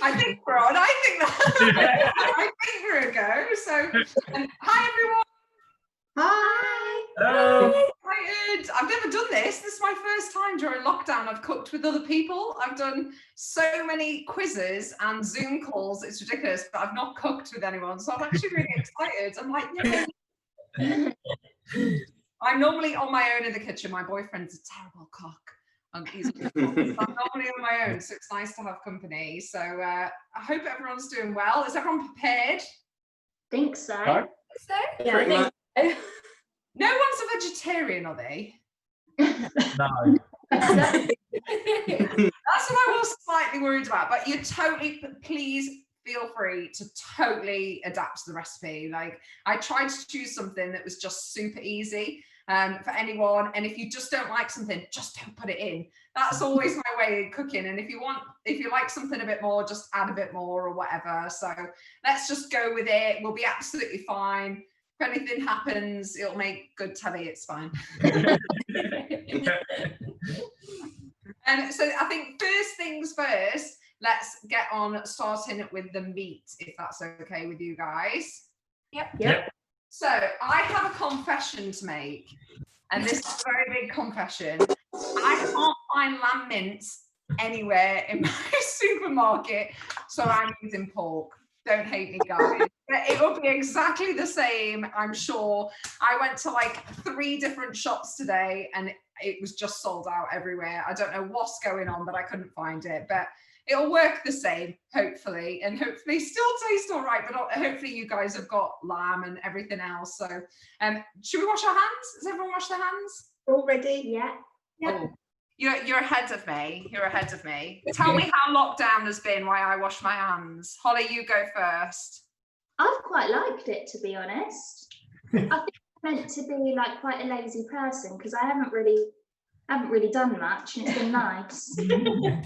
I think we're on. I think that. I think we're a go. So, hi everyone. Hi. Hello. Excited. I've never done this. This is my first time during lockdown. I've cooked with other people. I've done so many quizzes and Zoom calls. It's ridiculous, but I've not cooked with anyone. So I'm actually really excited. I'm like, I'm normally on my own in the kitchen. My boyfriend's a terrible cook. He's I'm normally on my own, so it's nice to have company. So I hope everyone's doing well. Is everyone prepared? Think so. Right. So? Yeah, I think so. No one's a vegetarian, are they? No. That's what I was slightly worried about. But you totally, please feel free to totally adapt to the recipe. Like, I tried to choose something that was just super easy for anyone. And if you just don't like something, just don't put it in. That's always my way of cooking. And if you like something a bit more, just add a bit more or whatever. So let's just go with it. We'll be absolutely fine. If anything happens, it'll make good telly. It's fine. And so I think first things first, let's get on starting with the meat, if that's okay with you guys. Yep. So I have a confession to make, and this is a very big confession. I can't find lamb mince anywhere in my supermarket, so I'm using pork. Don't hate me, guys. But it will be exactly the same, I'm sure. I went to like 3 different shops today, and it was just sold out everywhere. I don't know what's going on, but I couldn't find it. But it'll work the same, hopefully, and hopefully still taste all right. But hopefully you guys have got lamb and everything else. So, should we wash our hands? Has everyone washed their hands? Already? Yeah. Oh, you're ahead of me. You're ahead of me. Tell me how lockdown has been. Why I wash my hands. Holly, you go first. I've quite liked it, to be honest. I think I'm meant to be like quite a lazy person because I haven't really done much, and it's been nice. I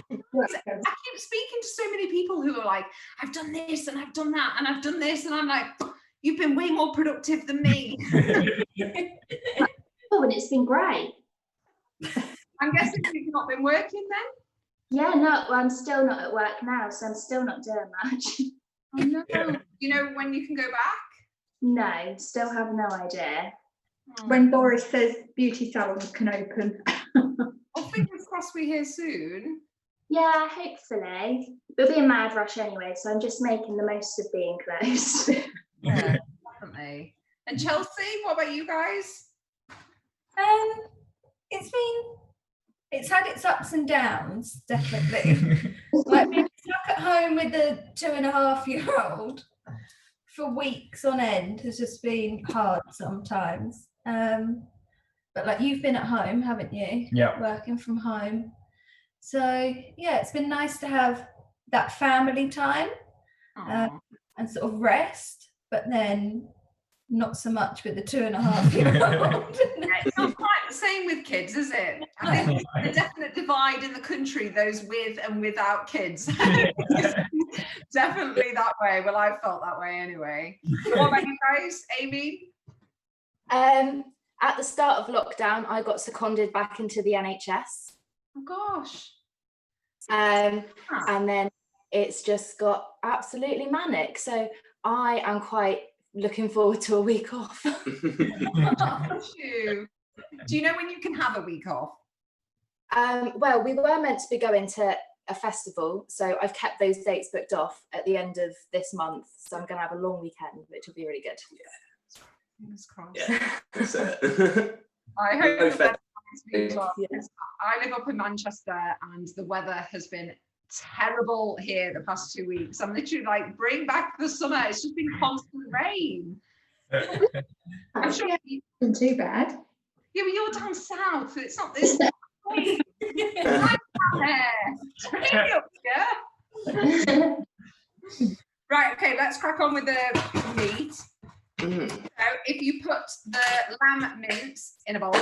keep speaking to so many people who are like, I've done this and I've done that and I've done this, and I'm like, you've been way more productive than me. Oh, and it's been great. I'm guessing you've not been working then? Yeah, no, well, I'm still not at work now, so I'm still not doing much. Oh no. You know when you can go back? No, still have no idea. When Boris says beauty salons can open. Well, fingers crossed we hear soon. Yeah, hopefully. We'll be in mad rush anyway, so I'm just making the most of being close. Yeah, definitely. And Chelsea, what about you guys? It's had its ups and downs, definitely. Like being stuck at home with a 2.5-year-old for weeks on end has just been hard sometimes. But like, you've been at home, haven't you? Yeah. Working from home. So yeah, it's been nice to have that family time and sort of rest, but then not so much with the 2.5-year-old. It's not quite the same with kids, is it? I think there's a definite divide in the country, those with and without kids. Definitely that way. Well, I felt that way anyway. What about you guys, Amy? At the start of lockdown, I got seconded back into the NHS. Oh gosh. And then it's just got absolutely manic. So I am quite looking forward to a week off. Do you know when you can have a week off? Well, we were meant to be going to a festival, so I've kept those dates booked off at the end of this month. So I'm going to have a long weekend, which will be really good. Yeah. Fingers crossed. Yeah, that's it. I hope that Yeah. I live up in Manchester, and the weather has been terrible here the past 2 weeks. I'm literally like, bring back the summer. It's just been constant rain. I'm sure it's been too bad. Yeah, but you're down south, so it's not this. I'm down there. It's really up here. Right, okay, let's crack on with the meat. So if you put the lamb mince in a bowl.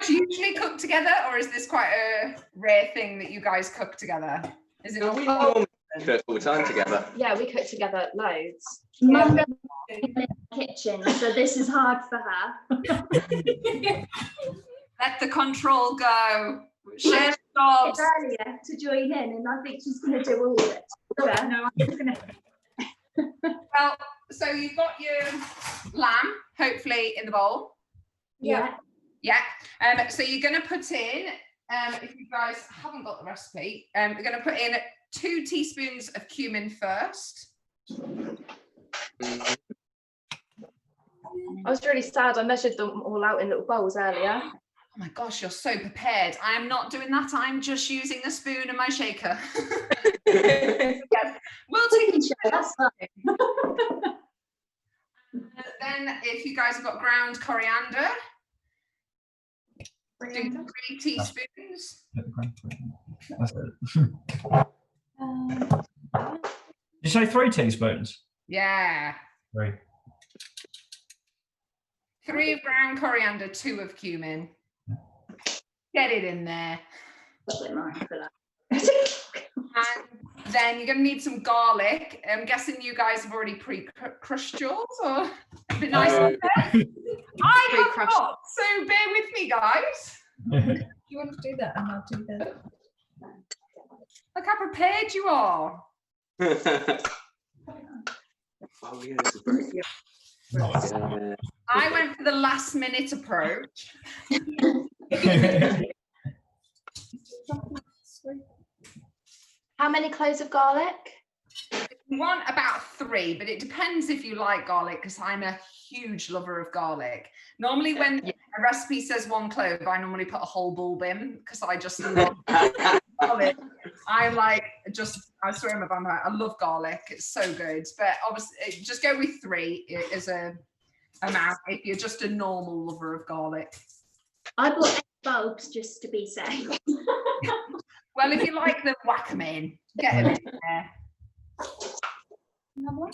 Do you usually cook together, or is this quite a rare thing that you guys cook together? Is it? We normally cook all the time together. Yeah, we cook together loads. Mum in the kitchen, so this is hard for her. Let the control go. Share jobs. Earlier to join in, and I think she's going to do all of it. Yeah. No, I'm just gonna. Well, so you've got your lamb, hopefully, in the bowl. Yeah. Yeah. So you're going to put in, if you guys haven't got the recipe, you're going to put in 2 teaspoons of cumin first. I was really sad. I measured them all out in little bowls earlier. Oh my gosh, you're so prepared. I am not doing that. I'm just using the spoon and my shaker. Yes. We'll take it. That's fine. Then if you guys have got ground coriander, do 3 teaspoons. That's it. Did you say 3 teaspoons? Yeah. 3. 3 of ground coriander, 2 of cumin. Get it in there. That's it, mine for that. And then you're going to need some garlic. I'm guessing you guys have already pre-crushed yours, or it'd be nice. I have Pre-crushed. not, so bear with me, guys. Do you want to do that? And I'll do that. Look how prepared you are. Oh yeah, this is very good. Yeah. I went for the last minute approach. How many cloves of garlic? You want about 3, but it depends if you like garlic, because I'm a huge lover of garlic. Normally when a recipe says 1 clove, I normally put a whole bulb in, because I just love garlic. I'm like, I swear I'm about I love garlic. It's so good. But obviously, just go with 3 as a amount if you're just a normal lover of garlic. I bought 8 bulbs just to be safe. Well, if you like them, whack them in. Get them in there. Another one?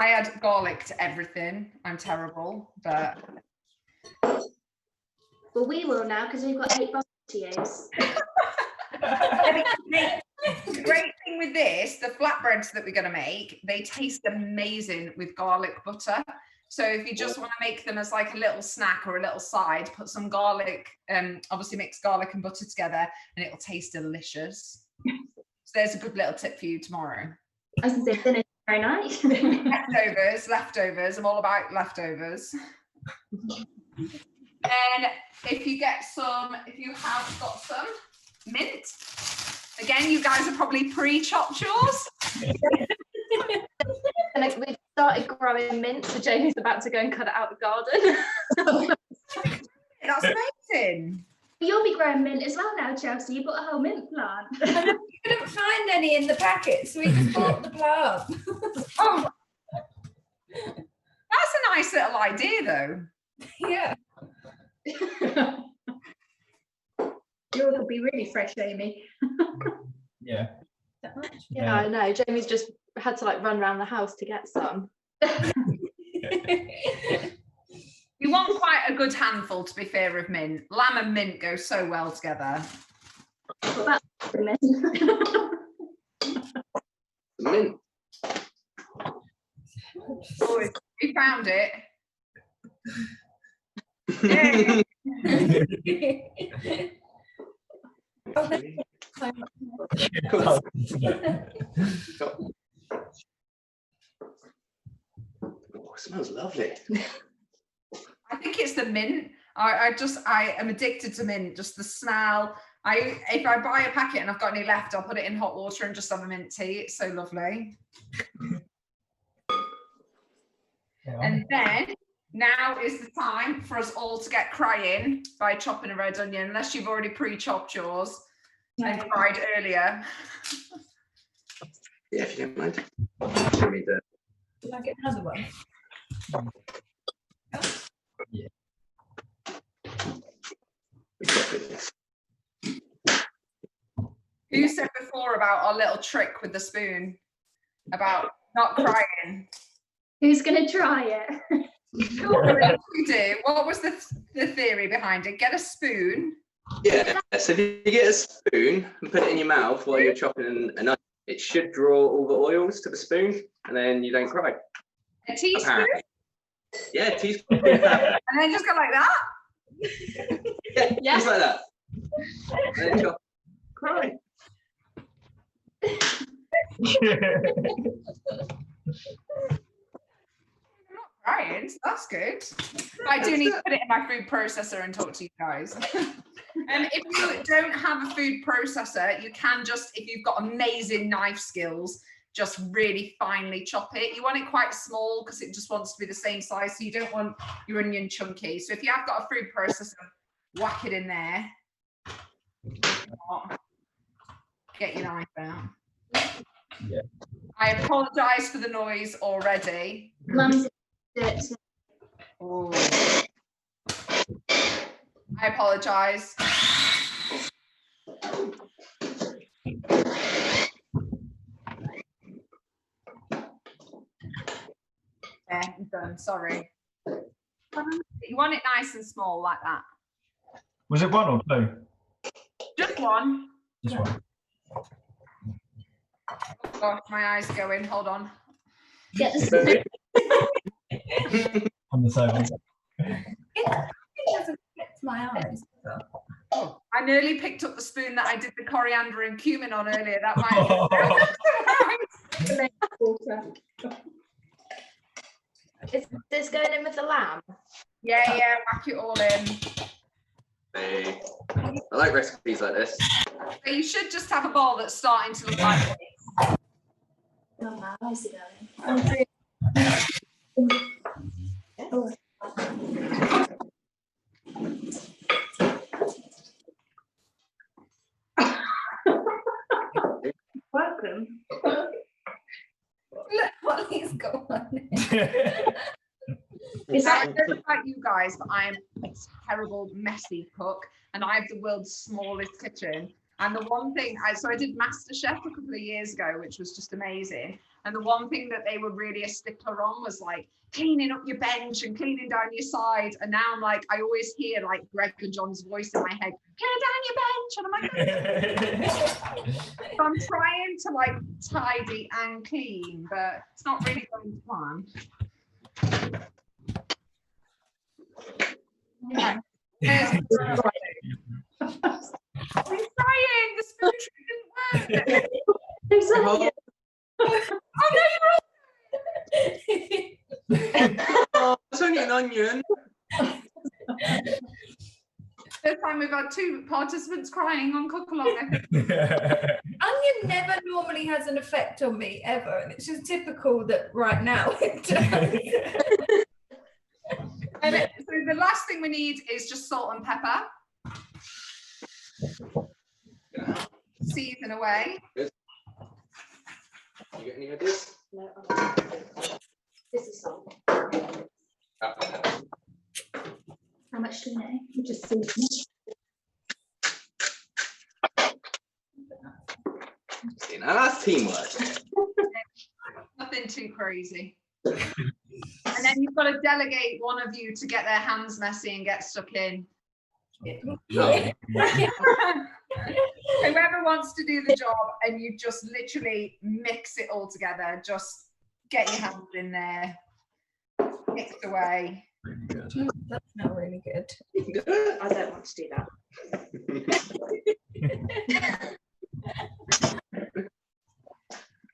I add garlic to everything. I'm terrible, but Well, we will now because we've got 8 bulbs to use. the great thing with this, the flatbreads that we're going to make, they taste amazing with garlic butter. So if you just want to make them as like a little snack or a little side, put some garlic, obviously mix garlic and butter together, and it'll taste delicious. So there's a good little tip for you tomorrow. I was going to say dinner tomorrow night. Leftovers. I'm all about leftovers. And if you have got some mint, again, you guys are probably pre-chopped yours. And we've started growing mint, so Jamie's about to go and cut it out the garden. That's amazing. You'll be growing mint as well now, Chelsea. You bought a whole mint plant. We couldn't find any in the packet, so we just bought the plant. Oh, that's a nice little idea, though. Yeah. Yours will be really fresh, Amy. Yeah. That much? Yeah, I know. Jamie's just had to like run around the house to get some. You want quite a good handful, to be fair, of mint. Lamb and mint go so well together. What about the mint? The mint. Oh, you found it. Yay. Oh, that's so much. Oh, it smells lovely. I think it's the mint. I am addicted to mint. Just the smell. If I buy a packet and I've got any left, I'll put it in hot water and just have a mint tea. It's so lovely. And then now is the time for us all to get crying by chopping a red onion, unless you've already pre-chopped yours and fried earlier. Yeah, if you don't mind. Show me the. Can I get another one? Yeah. Who said before about our little trick with the spoon about not crying? Who's going to try it? You do. What was the theory behind it? Get a spoon. Yeah, so if you get a spoon and put it in your mouth while you're chopping an onion, it should draw all the oils to the spoon, and then you don't cry. A teaspoon? Apparently. Yeah, teaspoon. Perfect. And then just go like that? Yeah, just like that. And then you go, cry. Right, that's good. I do need to put it in my food processor and talk to you guys. And if you don't have a food processor, you can just, if you've got amazing knife skills, just really finely chop it. You want it quite small because it just wants to be the same size. So you don't want your onion chunky. So if you have got a food processor, whack it in there. If not, get your knife out. Yeah. I apologise for the noise already. Mum's it. Oh. I apologise. Yeah, I'm done. Sorry. You want it nice and small like that. Was it one or two? Just one. Just one. Gosh, my eyes are going. Hold on. Get the spoon. On the table. It doesn't affect my eyes. I nearly picked up the spoon that I did the coriander and cumin on earlier. That might Is this going in with the lamb? Yeah, whack it all in. Hey. I like recipes like this. So you should just have a bowl that's starting to look like this. Oh, my eyes are going. Welcome. Look what he's got on it. I don't know about you guys, but I'm a terrible, messy cook, and I have the world's smallest kitchen. And the one thing, so I did MasterChef a couple of years ago, which was just amazing. And the one thing that they were really a stickler on was like cleaning up your bench and cleaning down your sides. And now I'm like, I always hear like Greg and John's voice in my head, clear down your bench. And I'm like, so I'm trying to like tidy and clean, but it's not really going to plan. Yeah. I'm trying. The spoon trick didn't work. Oh, it's only an onion. First time we've had two participants crying on Cookalong, I think. Onion never normally has an effect on me ever, and it's just typical that right now it does. And so the last thing we need is just salt and pepper. Season away. You got any ideas? No, this is salt. How much do you know? You just see. See, now that's teamwork. Nothing too crazy. And then you've got to delegate one of you to get their hands messy and get stuck in. Whoever wants to do the job, and you just literally mix it all together. Just get your hands in there, mix away. Really good. That's not really good. I don't want to do that.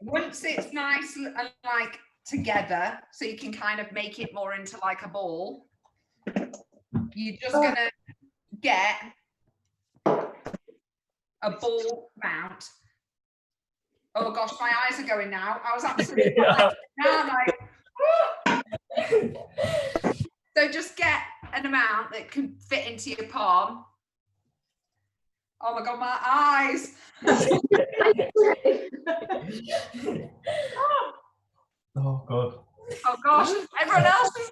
Once it's nice and like together, so you can kind of make it more into like a ball, you're just gonna get a ball mount. Oh gosh, my eyes are going now. I was absolutely now I'm like, so just get an amount that can fit into your palm. Oh my god, my eyes. Oh god. Oh gosh, everyone else is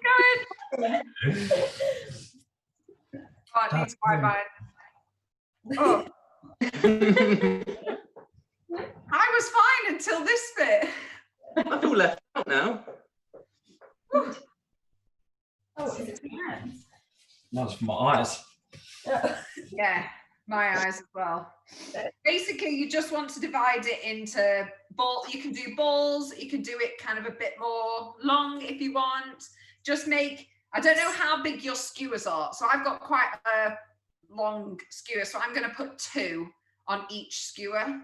going. Oh, it needs my mind. Oh. I was fine until this bit. I feel left out now. Oh, is it your hands? That's for my eyes. Yeah. My eyes as well. Basically, you just want to divide it into ball. You can do balls. You can do it kind of a bit more long if you want. Just make. I don't know how big your skewers are, so I've got quite a long skewer, so I'm going to put 2 on each skewer.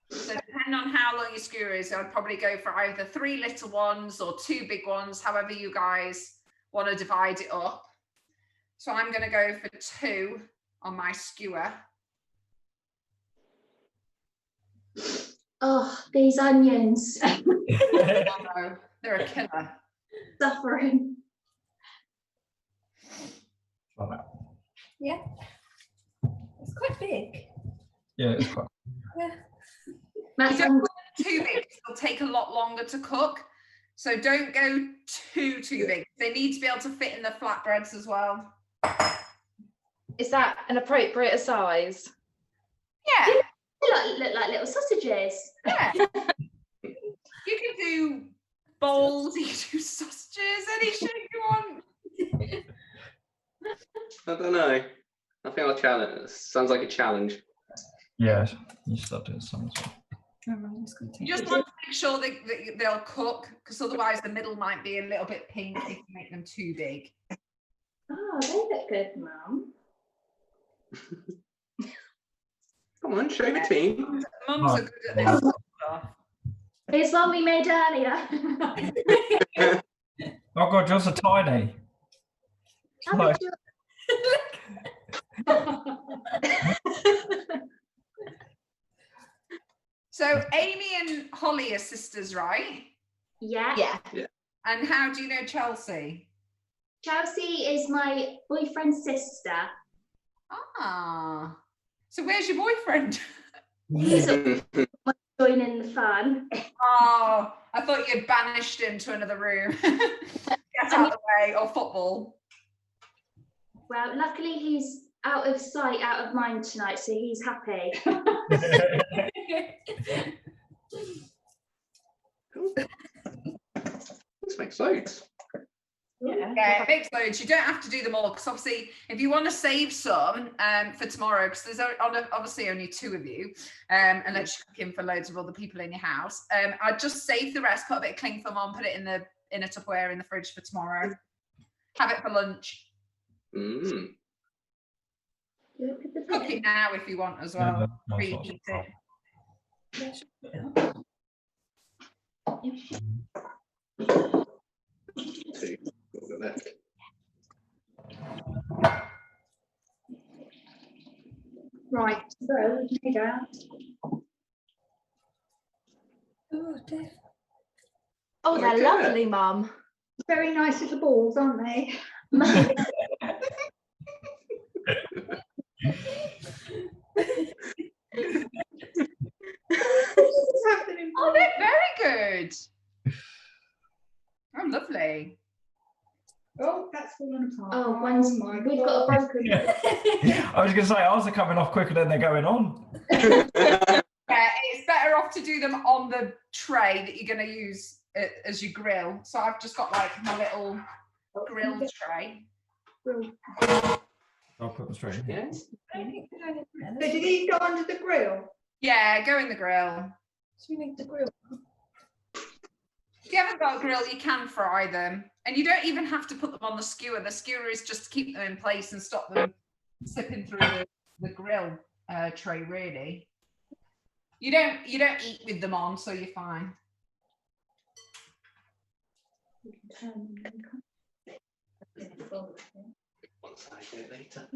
So depending on how long your skewer is, I'd probably go for either 3 little ones or 2 big ones, however you guys want to divide it up. So I'm going to go for 2 on my skewer. Oh, these onions. Oh, no, they're a killer. Suffering. Like that. Yeah. It's quite big. Yeah, it's quite. Yeah. That's You don't want them too big, it'll take a lot longer to cook. So don't go too big. They need to be able to fit in the flatbreads as well. Is that an appropriate size? Yeah, They look like little sausages. yeah. You can do bowls, you can do sausages, any shape you want. I don't know. I think I'll challenge. Sounds like a challenge. Yeah, you start doing some as well. You just want to make sure that they'll cook, because otherwise the middle might be a little bit pink if you make them too big. Oh, they look good, Mum. Come on, show the team. Mums are good at this sort of stuff. It's one we made earlier. Oh God, yours are tiny. It's How like- did So Amy and Holly are sisters, right? Yeah. Yeah. And how do you know Chelsea? Chelsea is my boyfriend's sister. Ah, so where's your boyfriend? He's joining the fun. Oh, I thought you'd banished him to another room. Get out of the way, or football. Well, luckily he's out of sight, out of mind tonight, so he's happy. This makes loads. Yeah, it makes loads. You don't have to do them all, because obviously, if you want to save some for tomorrow, because there's obviously only 2 of you, unless you're cooking for loads of other people in your house, I'd just save the rest, put a bit of cling film on, put it in a Tupperware in the fridge for tomorrow. Have it for lunch. Mm. Cook it now if you want as Yeah, well. that's Preheat not it. Two. What have we got left? Right, so we made out. Oh, dear. Oh, they're Okay. lovely, Mum. Very nice little balls, aren't they? Oh, they're very good. Oh, lovely. Oh, that's fallen apart. Oh, one's my we've got a God. broken. I was going to say, ours are coming off quicker than they're going on. Yeah, it's better off to do them on the tray that you're going to use as your grill. So I've just got like my little grill tray. I'll put them straight in here. Yes. I think we're going in there. So do these go under the grill? Yeah, go in the grill. So we need the grill. If you haven't got a grill, you can fry them. And you don't even have to put them on the skewer. The skewer is just to keep them in place and stop them slipping through the grill tray, really. You don't eat with them on, so you're fine. One side, do it later.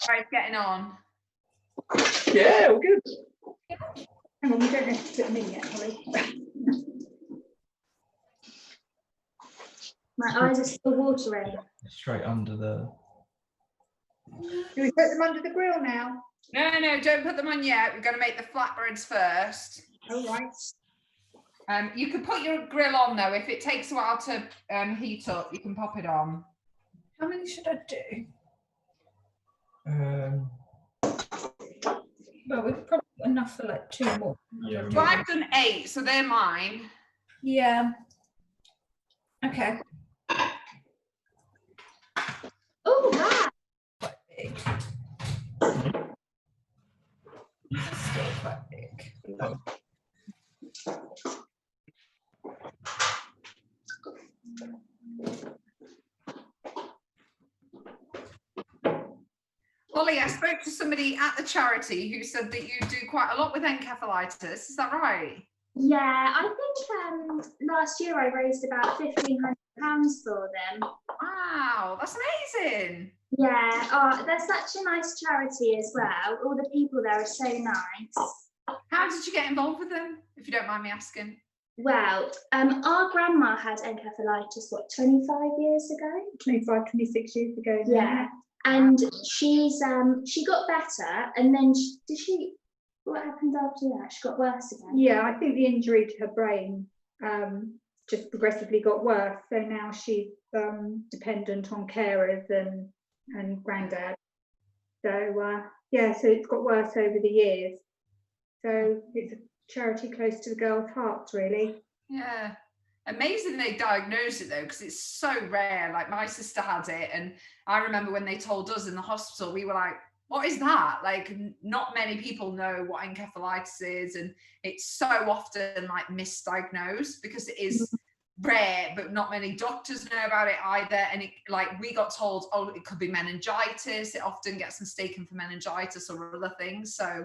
Right, getting on. Yeah, all good. Hang on, we don't have to put them in yet, Holly. My eyes are still watering. Straight under the. Do we put them under the grill now? No, don't put them on yet. We're going to make the flatbreads first. All right. You can put your grill on though. If it takes a while to heat up, you can pop it on. How many should I do? Well, we've probably got enough for like 2 more. Yeah, So I've done 8, so they're mine. Yeah. Okay. big. It's still quite big. Ollie, I spoke to somebody at the charity who said that you do quite a lot with encephalitis. Is that right? Yeah, I think last year I raised about £1,500 for them. Wow, that's amazing. Yeah, oh, they're such a nice charity as well. All the people there are so nice. How did you get involved with them, if you don't mind me asking? Well, our grandma had encephalitis, what, 25 years ago? 25, 26 years ago. now. Yeah, and she got better, and then what happened after that? She got worse again. Yeah, I think the injury to her brain just progressively got worse. So now she's dependent on carers and granddad. So yeah, so it's got worse over the years. So it's a charity close to the girls' hearts, really. Yeah. Amazing they diagnosed it though, because it's so rare. Like my sister had it, and I remember when they told us in the hospital, we were like, what is that? Like, not many people know what encephalitis is, and it's so often like misdiagnosed because it is rare, but not many doctors know about it either. And it, like, we got told, oh, it could be meningitis. It often gets mistaken for meningitis or other things. So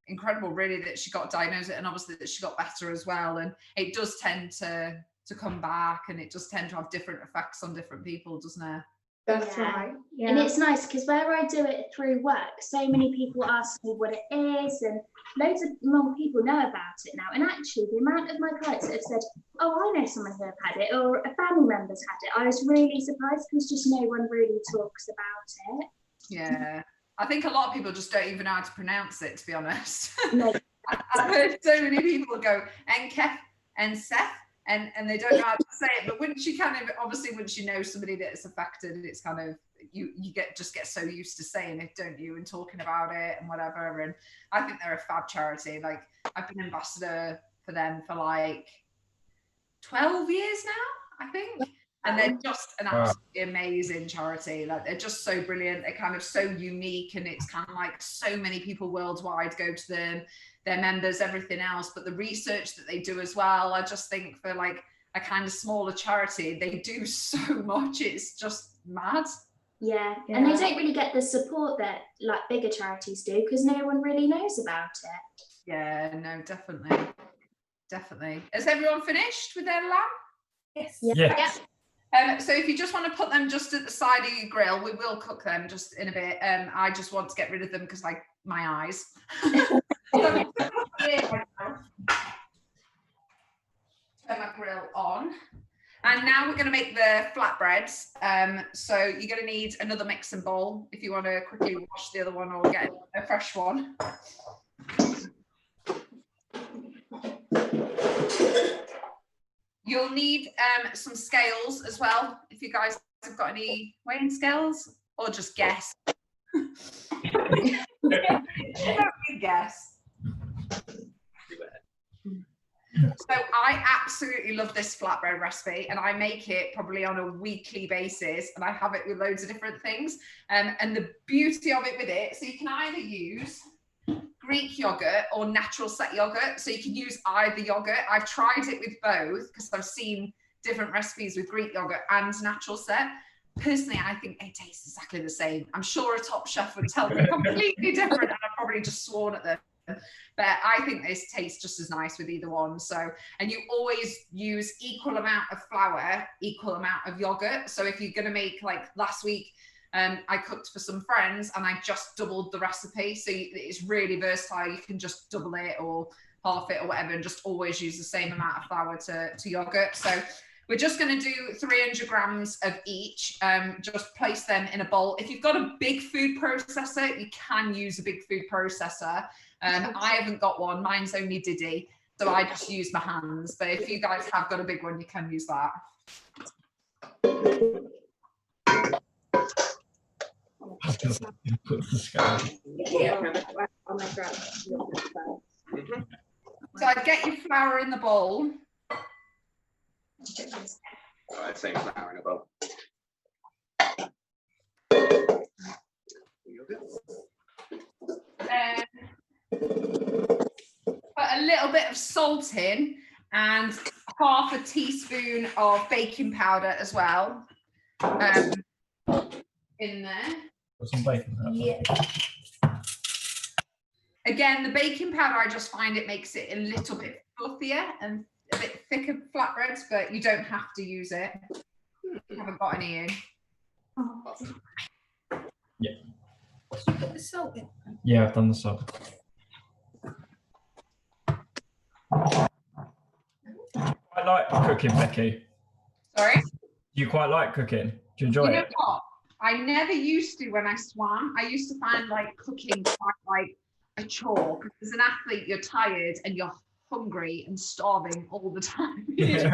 incredible, really, that she got diagnosed, and obviously that she got better as well. And it does tend to come back, and it does tend to have different effects on different people, doesn't it? That's Yeah. right. Yeah. And it's nice because where I do it through work, so many people ask me what it is, and loads of more people know about it now. And actually, the amount of my clients that have said, oh, I know someone who have had it, or a family member's had it, I was really surprised because just no one really talks about it. Yeah. I think a lot of people just don't even know how to pronounce it, to be honest. No. I've heard so many people go Enkef and Seth, and they don't know how to say it. But once you obviously once you know somebody that's affected, it's kind of you get so used to saying it, don't you, and talking about it and whatever. And I think they're a fab charity. Like, I've been ambassador for them for like 12 years now, I think. And they're just an absolutely amazing charity. Like, they're just so brilliant. They're kind of so unique, and it's kind of like so many people worldwide go to them, their members, everything else. But the research that they do as well, I just think for like a kind of smaller charity, they do so much. It's just mad. Yeah, and they don't really get the support that like bigger charities do because no one really knows about it. Yeah, no, definitely. Has everyone finished with their lamb? Yes. Yeah. Yes. So if you just want to put them just at the side of your grill, we will cook them just in a bit. I just want to get rid of them because, like, my eyes. Turn my grill on. And now we're going to make the flatbreads. So you're going to need another mixing bowl if you want to quickly wash the other one or get a fresh one. You'll need some scales as well, if you guys have got any weighing scales, or just guess. Guess. So I absolutely love this flatbread recipe, and I make it probably on a weekly basis, and I have it with loads of different things. And the beauty of it with it, so you can either use Greek yogurt or natural set yogurt. So you can use either yogurt. I've tried it with both because I've seen different recipes with Greek yogurt and natural set. Personally, I think they taste exactly the same. I'm sure a top chef would tell me completely different, and I've probably just sworn at them. But I think this tastes just as nice with either one. So, and you always use equal amount of flour, equal amount of yogurt. So if you're going to make, like last week, I cooked for some friends and I just doubled the recipe. So it's really versatile. You can just double it or half it or whatever, and just always use the same amount of flour to yogurt. So we're just going to do 300 grams of each. Just place them in a bowl. If you've got a big food processor, you can use a big food processor. I haven't got one. Mine's only Diddy. So I just use my hands. But if you guys have got a big one, you can use that. So I'd get your flour in the bowl. All right, same flour in a bowl. Put a little bit of salt in and half a teaspoon of baking powder as well. In there. Put some bacon powder. Yeah. Again, the baking powder, I just find it makes it a little bit fluffier and a bit thicker flatbreads, but you don't have to use it. I haven't got any in. Yeah. Put the salt in. Yeah, I've done the salt. I like cooking, Becky. Sorry? Do you quite like cooking? Do you enjoy You know it? what? I never used to when I swam. I used to find like cooking quite like a chore. Because as an athlete, you're tired and you're hungry and starving all the time. I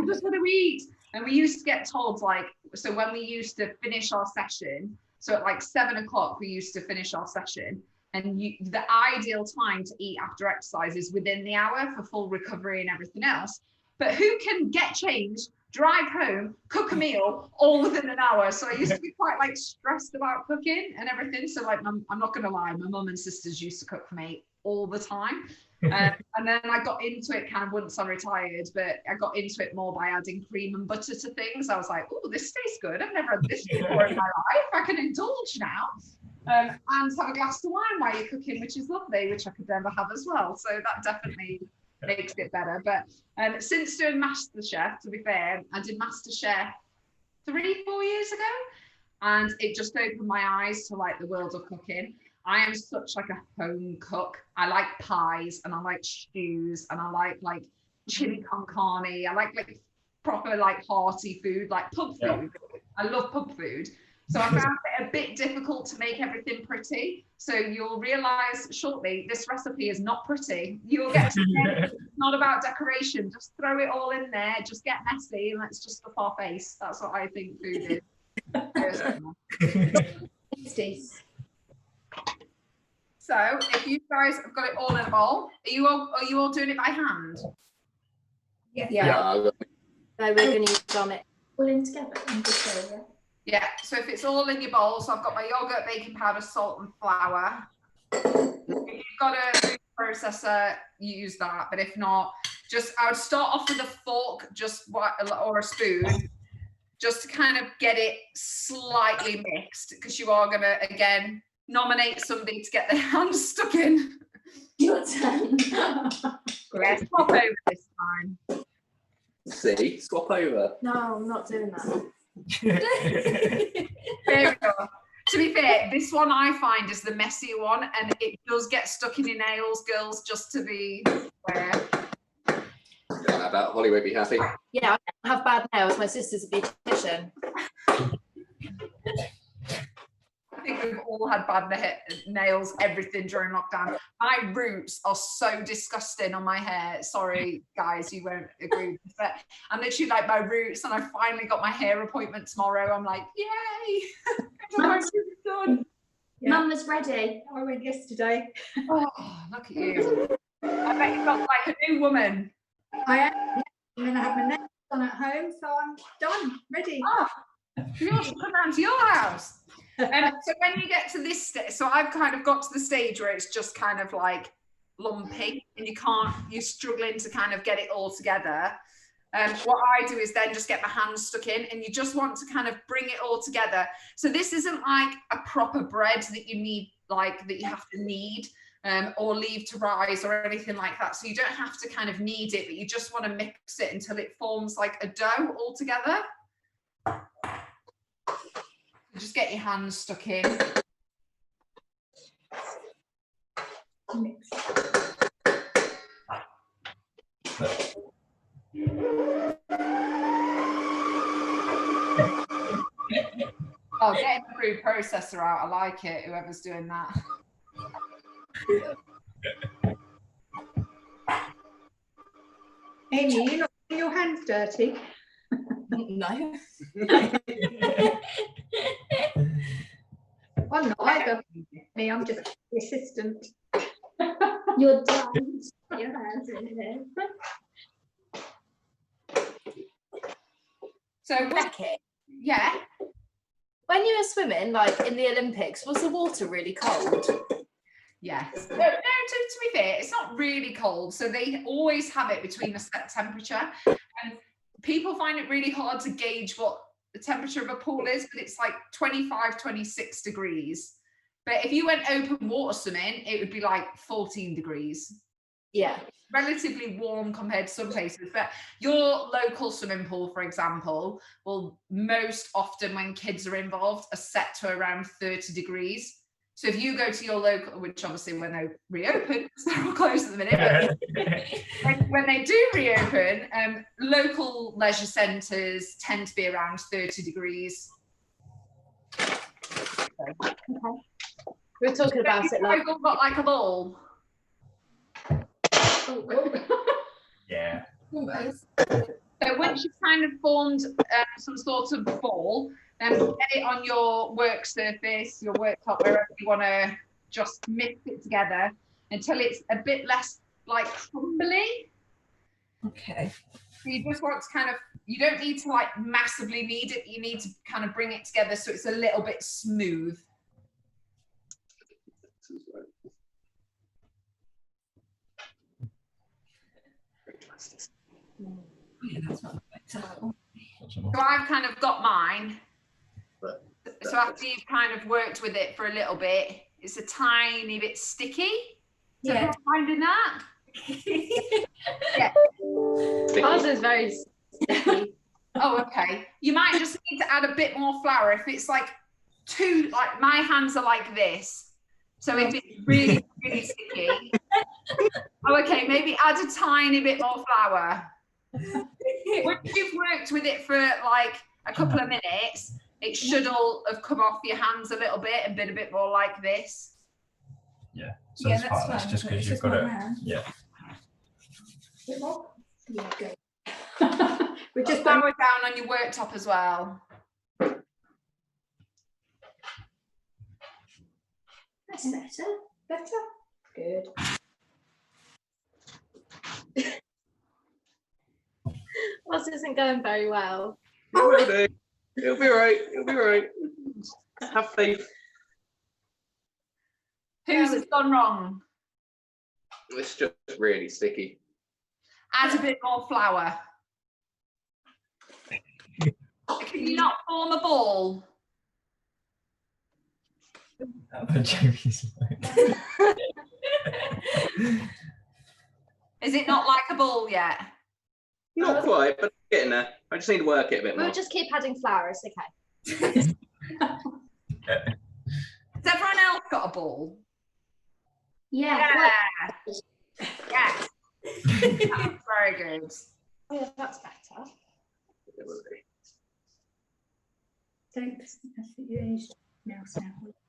just want to eat. And we used to get told like, so when we used to finish our session, so at like 7 o'clock, we used to finish our session. And the ideal time to eat after exercise is within the hour for full recovery and everything else. But who can get changed, drive home, cook a meal all within an hour? So I used to be quite like stressed about cooking and everything. So like, I'm not gonna lie, my mum and sisters used to cook for me all the time. And then I got into it kind of once I retired, but I got into it more by adding cream and butter to things. I was like, oh, this tastes good. I've never had this before in my life. I can indulge now. And have a glass of wine while you're cooking, which is lovely, which I could never have as well. So that definitely makes it better. But since doing MasterChef, to be fair, I did MasterChef 3-4 years ago, and it just opened my eyes to like the world of cooking. I am such like a home cook. I like pies and I like stews and I like chili con carne. I like proper like hearty food, like pub food. I love pub food. So I found it a bit difficult to make everything pretty. So you'll realize shortly, this recipe is not pretty. You'll get to it's not about decoration. Just throw it all in there. Just get messy and let's just stuff our face. That's what I think food is. So if you guys have got it all in a bowl, are you all doing it by hand? Yeah. No, we're going to use it. All in together and just go, Yeah, so if it's all in your bowl, so I've got my yogurt, baking powder, salt and flour. If you've got a food processor, use that. But if not, I would start off with a fork or a spoon, just to kind of get it slightly mixed, because you are going to, again, nominate somebody to get their hands stuck in. Your turn. Yeah, swap over this time. See, swap over. No, I'm not doing that. There we go. To be fair, this one I find is the messier one, and it does get stuck in your nails, girls, just to be aware. Don't have that. Holly won't be happy. Yeah, I have bad nails. My sister's a beautician. I think we've all had bad nails, everything during lockdown. My roots are so disgusting on my hair. Sorry, guys, you won't agree with this, but I'm literally like my roots, and I finally got my hair appointment tomorrow. I'm like, yay! My roots done. Yeah. Mum was ready. I went yesterday. Oh, look at you. I bet you got like a new woman. I am. And then I have my nails done at home, so I'm done, ready. Oh, you should come down to your house. So when you get to this stage, so I've kind of got to the stage where it's just kind of like lumpy and you're struggling to kind of get it all together. What I do is then just get my hands stuck in, and you just want to kind of bring it all together. So this isn't like a proper bread that you need, like that you have to knead or leave to rise or anything like that. So you don't have to kind of knead it, but you just want to mix it until it forms like a dough all together. Just get your hands stuck in. Oh, getting the food processor out. I like it, whoever's doing that. Amy, you're not getting your hands dirty. No. I'm not either. Me, I'm just the assistant. You're done. Your hands in there. So, Becky, yeah. when when you were swimming, like in the Olympics, was the water really cold? Yes. No, to be fair, it's not really cold. So they always have it between a set temperature. And people find it really hard to gauge what the temperature of a pool is, but it's like 25, 26 degrees. But if you went open water swimming, it would be like 14 degrees. Yeah. Relatively warm compared to some places. But your local swimming pool, for example, will most often when kids are involved are set to around 30 degrees. So if you go to your local, which obviously when they reopen, they're all closed at the minute, but when they do reopen, local leisure centres tend to be around 30 degrees. Okay. We were talking about it like... I've got like a ball. Yeah. Almost. So once you've kind of formed some sort of ball, then get it on your work surface, your worktop, wherever you want to just mix it together until it's a bit less like crumbly. Okay. So you just want to kind of, you don't need to like massively knead it, you need to kind of bring it together so it's a little bit smooth. Yeah, that's not better. So I've kind of got mine. So after you've kind of worked with it for a little bit, it's a tiny bit sticky. So Yeah. finding that? Yeah. Ours is very sticky. Oh, okay. You might just need to add a bit more flour. If it's like too, like my hands are like this. So if it's really, really sticky. Oh, okay, maybe add a tiny bit more flour. Once you've worked with it for like a couple of minutes, it should all have come off your hands a little bit and been a bit more like this. Yeah. So Yeah, it's that's fine. It's fine. just because It's you've just got my it. hand. Yeah. Bit more? Yeah, good. We're just flour down on your worktop as well. That's better. Better? Good. Ours isn't going very well. It will do. It'll be right. It'll be right. Have faith. Who's has gone wrong? It's just really sticky. Add a bit more flour. Can you not form a ball? Jamie's Is it not like a ball yet? Not quite, but getting there. I just need to work it a bit more. We'll just keep adding flour, it's okay. Has everyone else got a ball? Yeah. Yes. That's very good. Oh yeah, that's better. Thanks. I think you only now.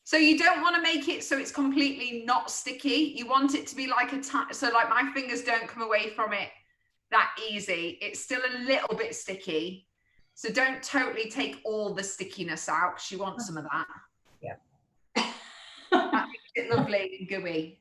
So you don't want to make it so it's completely not sticky. You want it to be like so like my fingers don't come away from it that easy. It's still a little bit sticky. So don't totally take all the stickiness out because you want some of that. Yeah. That makes it lovely and gooey.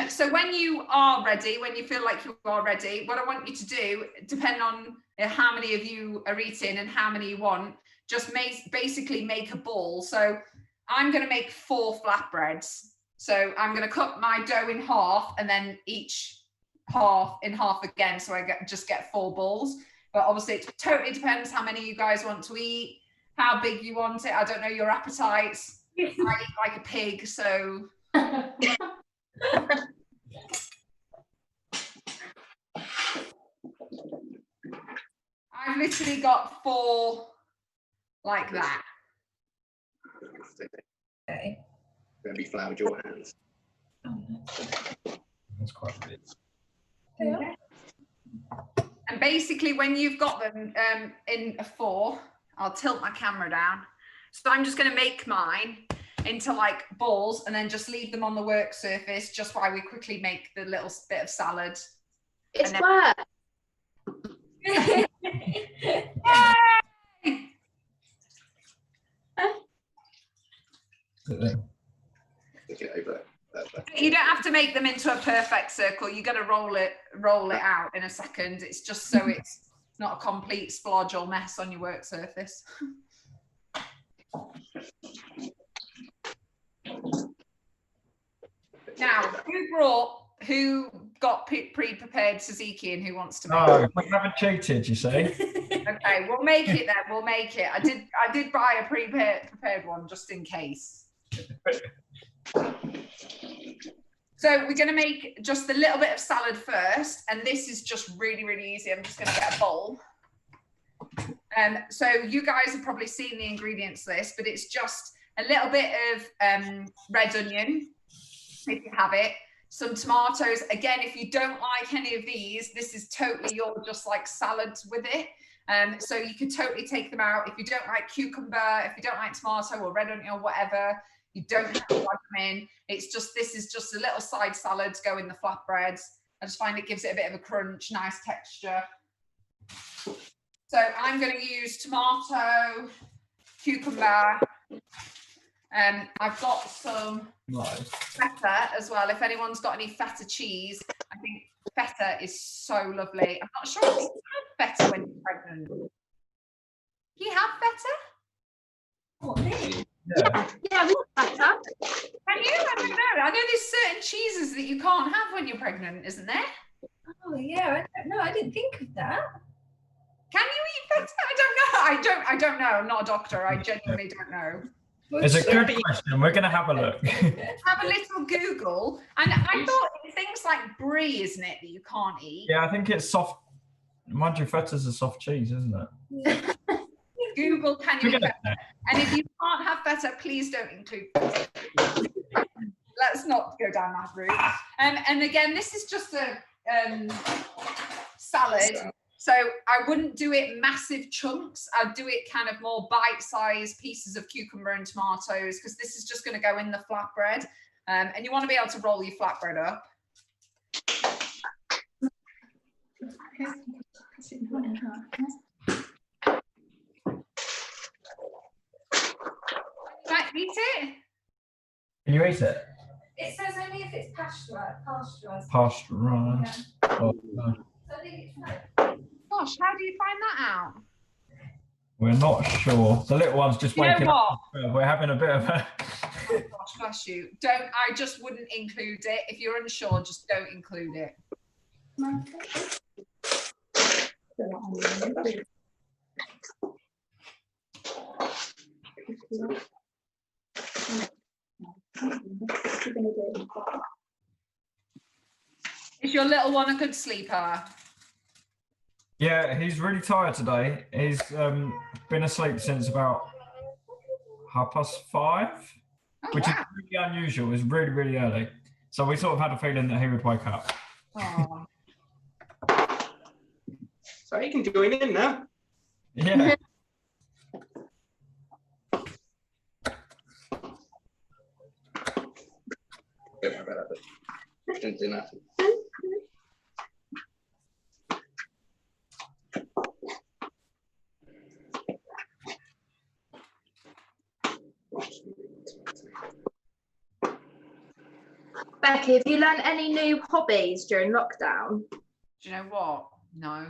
So when you are ready, when you feel like you are ready, what I want you to do, depending on how many of you are eating and how many you want, just basically make a ball. So I'm going to make 4 flatbreads. So I'm going to cut my dough in half and then each half in half again. So I just get 4 balls. But obviously it totally depends how many you guys want to eat, how big you want it. I don't know your appetites. I eat like a pig, so... I've literally got 4 like that. Okay. Gonna be floured your hands. That's quite big. Yeah. And basically when you've got them in a 4, I'll tilt my camera down. So I'm just going to make mine into like balls and then just leave them on the work surface just while we quickly make the little bit of salad. It's And work. Yay! Look it over. You don't have to make them into a perfect circle. You got to roll it out in a second. It's just so it's not a complete splodge or mess on your work surface. Now, who got pre-prepared tzatziki and who wants to make No, it? we haven't cheated, you see. Okay, we'll make it then. We'll make it. I did buy a prepared one just in case. So we're going to make just a little bit of salad first, and this is just really, really easy. I'm just going to get a bowl. So you guys have probably seen the ingredients list, but it's just a little bit of red onion, if you have it, some tomatoes. Again, if you don't like any of these, this is totally your just like salads with it. So you could totally take them out. If you don't like cucumber, if you don't like tomato or red onion or whatever, you don't have to like them in. It's just, this is just a little side salad to go in the flatbreads. I just find it gives it a bit of a crunch, nice texture. So I'm going to use tomato, cucumber. I've got some feta as well. If anyone's got any feta cheese, I think feta is so lovely. I'm not sure if you have feta when you're pregnant. Do you have feta? What, me? Yeah, we have feta. Can you? I don't know. I know there's certain cheeses that you can't have when you're pregnant, isn't there? Oh yeah, I don't know. I didn't think of that. Can you eat feta? I don't know. I'm not a doctor. I genuinely don't know. It's a good question. We're going to have a look. Have a little Google. And I thought things like brie, isn't it, that you can't eat? Yeah, I think it's soft. Mind you, feta's a soft cheese, isn't it? Google, can you eat feta? And if you can't have feta, please don't include feta. Let's not go down that route. And again, this is just a salad. So I wouldn't do it massive chunks. I'd do it kind of more bite-sized pieces of cucumber and tomatoes, because this is just going to go in the flatbread. And you want to be able to roll your flatbread up. Right, eat it? Can you eat it? It says only if it's pasteurised. Pasteurised. Yeah. Oh, So I think it's like, Gosh, how do you find that out? we're not sure. The little one's just You know waking what? up. We're having a bit of a... Oh gosh, bless you. I just wouldn't include it. If you're unsure, just don't include it. Is your little one a good sleeper? Yeah, he's really tired today. He's been asleep since about 5:30, which is really unusual. It's really, really early. So we sort of had a feeling that he would wake up. Oh. So you can join in now. Yeah. Don't worry about that. But don't do that. Becky, have you learned any new hobbies during lockdown? Do you know what? No.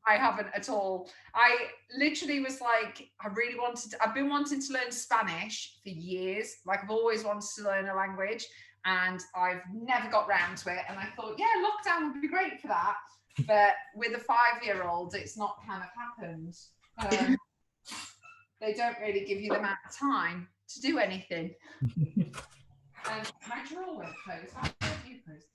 I haven't at all. I literally was like, I've been wanting to learn Spanish for years. Like, I've always wanted to learn a language and I've never got round to it. And I thought, yeah, lockdown would be great for that. But with a 5-year-old, it's not kind of happened. They don't really give you the amount of time to do anything. My drawer went closed. How did you close?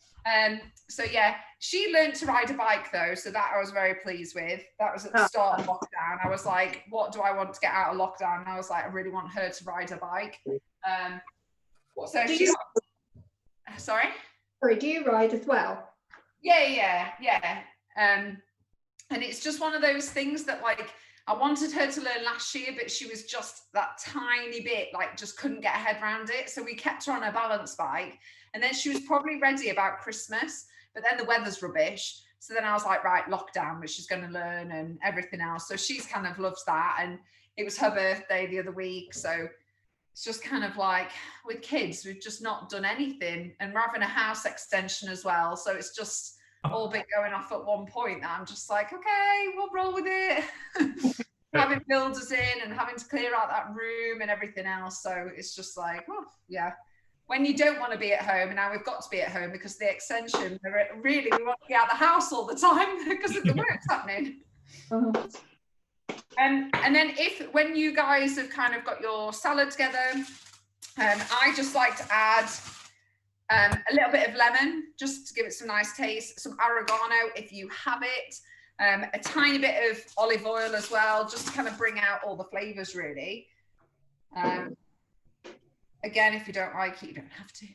So yeah, she learned to ride a bike though, so that I was very pleased with. That was at the start of lockdown. I was like, what do I want to get out of lockdown? And I was like, I really want her to ride a bike. So she's sorry? Sorry, do you ride as well? Yeah. And it's just one of those things that, like, I wanted her to learn last year, but she was just that tiny bit, like, just couldn't get her head around it. So we kept her on a balance bike, and then she was probably ready about Christmas, but then the weather's rubbish. So then I was like, right, lockdown, but she's going to learn and everything else. So she's kind of loves that. And it was her birthday the other week. So it's just kind of like, with kids, we've just not done anything. And we're having a house extension as well. So it's just all bit going off at one point that I'm just like, okay, we'll roll with it. Having builders in and having to clear out that room and everything else. So it's just like, oh, yeah. When you don't want to be at home, and now we've got to be at home because the extension, really, we want to be out of the house all the time because of the work's happening. And then when you guys have kind of got your salad together, I just like to add a little bit of lemon, just to give it some nice taste, some oregano if you have it, a tiny bit of olive oil as well, just to kind of bring out all the flavors really. Again, if you don't like it, you don't have to.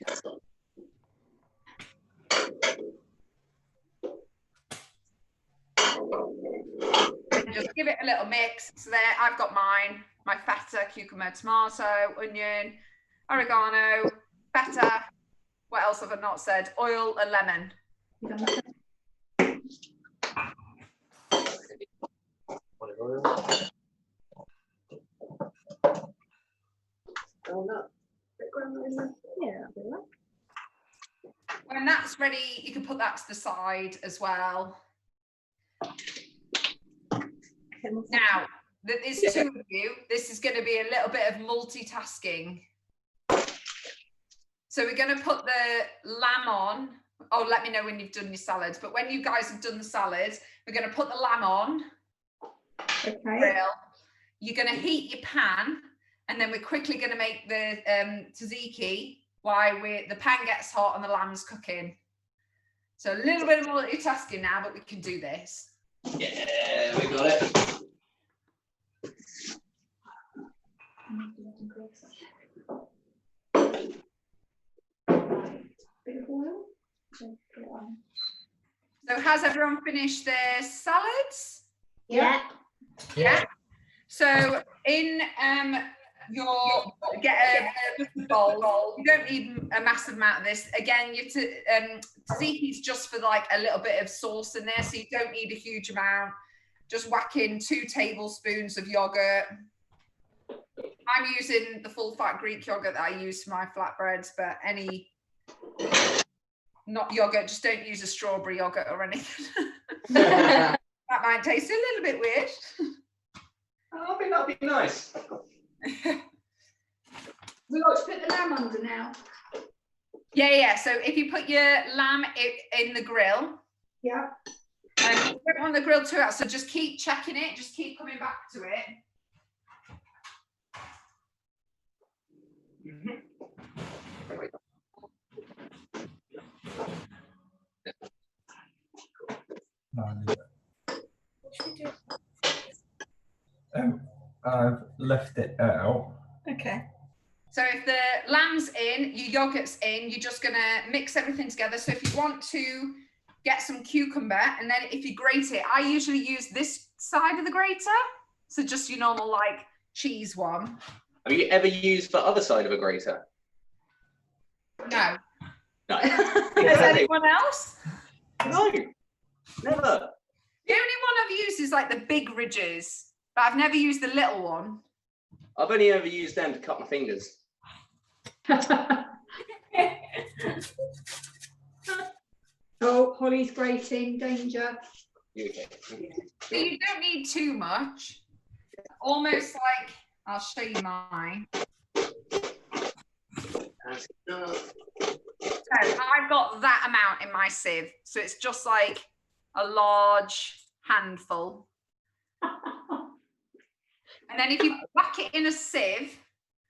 And just give it a little mix. So there, I've got mine, my feta, cucumber, tomato, onion, oregano, feta. What else have I not said? Oil and lemon. When that's ready, you can put that to the side as well. Now, there's two of you. This is going to be a little bit of multitasking. So we're going to put the lamb on. Oh, let me know when you've done your salad. But when you guys have done the salad, we're going to put the lamb on. Okay. Grill. You're going to heat your pan, and then we're quickly going to make the tzatziki while the pan gets hot and the lamb's cooking. So a little bit of multitasking now, but we can do this. Yeah, we got it. So has everyone finished their salads? Yeah. Yeah. So in get a bowl. You don't need a massive amount of this. Again, tzatziki is just for like a little bit of sauce in there, so you don't need a huge amount. Just whack in 2 tablespoons of yogurt. I'm using the full fat Greek yogurt that I use for my flatbreads, but not yogurt, just don't use a strawberry yogurt or anything. That might taste a little bit weird. I think that'd be nice. We got to put the lamb under now. Yeah. So if you put your lamb in the grill, Yeah. you don't want the grill too hot, so just keep checking it, just keep coming back to it. I've left it out. Okay. So if the lamb's in, your yogurt's in, you're just gonna mix everything together. So if you want to get some cucumber, and then if you grate it, I usually use this side of the grater. So just your normal like cheese one. Have you ever used the other side of a grater? No. No. Has anyone else? No. Never. The only one I've used is like the big ridges, but I've never used the little one. I've only ever used them to cut my fingers. Oh, Holly's grating, danger. Okay. So you don't need too much. Almost like, I'll show you mine. So I've got that amount in my sieve. So it's just like a large handful. And then if you whack it in a sieve,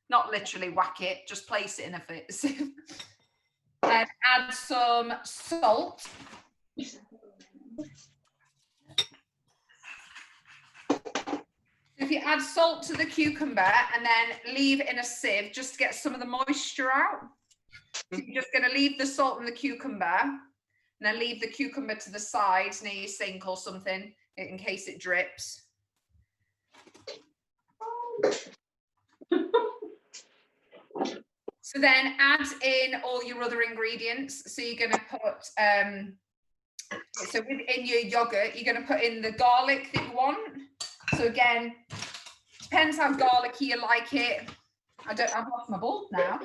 not literally whack it, just place it in a sieve. And add some salt. If you add salt to the cucumber and then leave it in a sieve just to get some of the moisture out. So you're just going to leave the salt in the cucumber and then leave the cucumber to the side near your sink or something in case it drips. So then add in all your other ingredients. So you're going to put, so within your yogurt, you're going to put in the garlic that you want. So again, depends how garlicky you like it. I've lost my bowl now.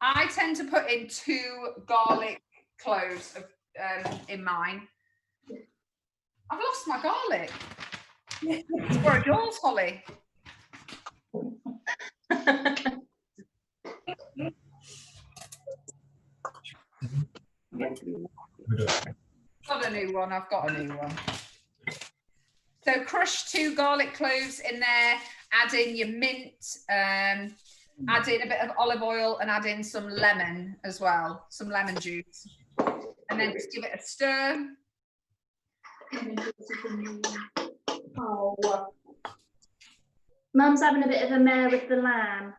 I tend to put in 2 garlic cloves of, in mine. I've lost my garlic. Where are yours, Holly? Got a new one. I've got a new one. So crush 2 garlic cloves in there. Add in your mint. Add in a bit of olive oil and add in some lemon as well, some lemon juice, and then just give it a stir. Oh, Mum's having a bit of a mare with the lamb.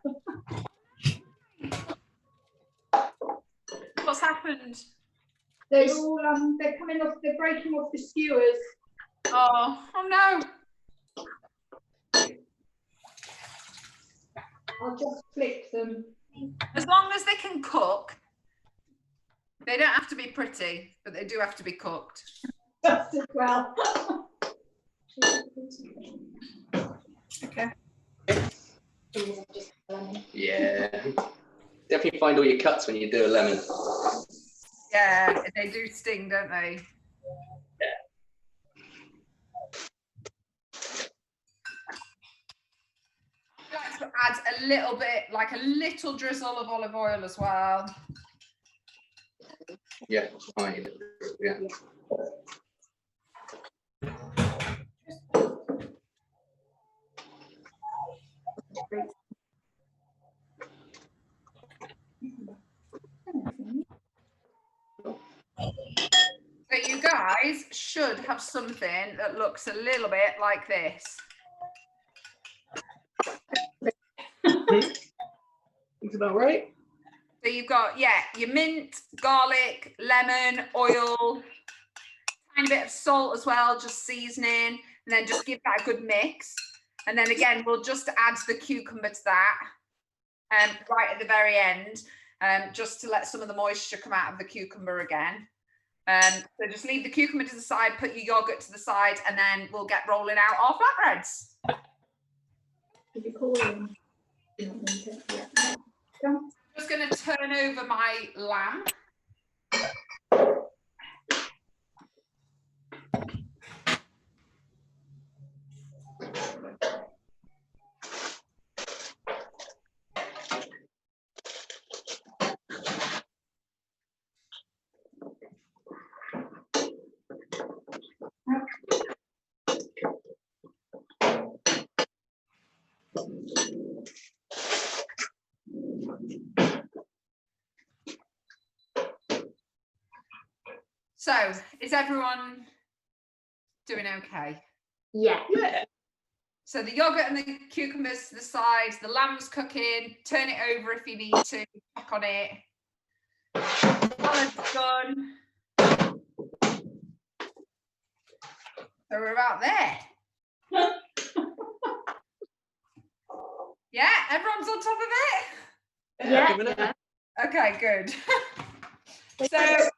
What's happened? They're all they're coming off. They're breaking off the skewers. Oh no! I'll just flick them. As long as they can cook, they don't have to be pretty, but they do have to be cooked. Just as well. Okay. Yeah. Definitely find all your cuts when you do a lemon. Yeah, they do sting, don't they? I like to add a little bit, like a little drizzle of olive oil as well. Yeah, fine. Yeah. So you guys should have something that looks a little bit like this. It's about right. So you've got, yeah, your mint, garlic, lemon, oil, tiny bit of salt as well, just seasoning, and then just give that a good mix. And then again, we'll just add the cucumber to that right at the very end, just to let some of the moisture come out of the cucumber again. So just leave the cucumber to the side, put your yogurt to the side, and then we'll get rolling out our flatbreads. I'm just going to turn over my lamb. So, is everyone doing okay? Yeah. Yeah. So the yogurt and the cucumbers to the side, the lamb's cooking, turn it over if you need to, check on it. Salad's done. So we're about there. Yeah, everyone's on top of it? Yeah. Okay, good. So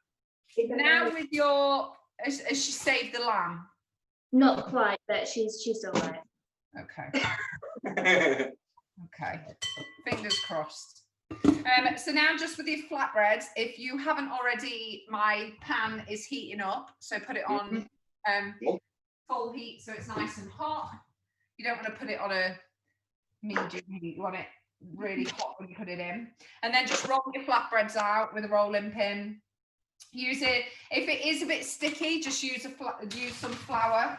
now with your, has she saved the lamb? Not quite, but she's all right. Okay. Okay. Fingers crossed. So now just with your flatbreads, if you haven't already, my pan is heating up. So put it on full heat so it's nice and hot. You don't want to put it on a medium heat. You want it really hot when you put it in. And then just roll your flatbreads out with a rolling pin. Use it, if it is a bit sticky, just use some flour.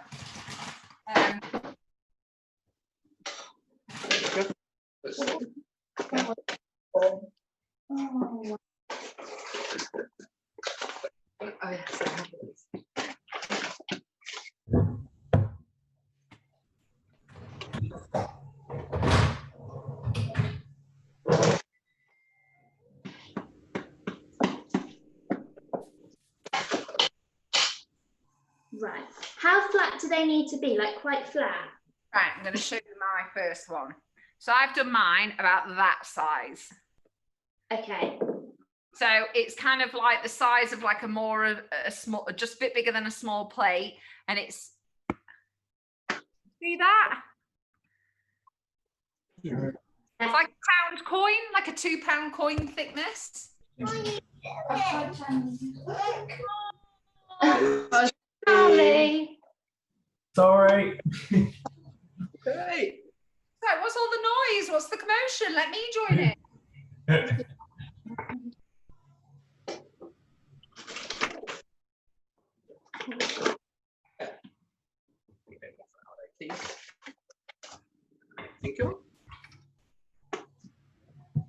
Right. How flat do they need to be? Like quite flat? Right, I'm going to show you my first one. So I've done mine about that size. Okay. So it's kind of like the size of like a small, just a bit bigger than a small plate. And it's, see that? It's like a pound coin, like a £2 coin thickness. Charlie. Sorry. Great. So what's all the noise? What's the commotion? Let me join it. Thank you.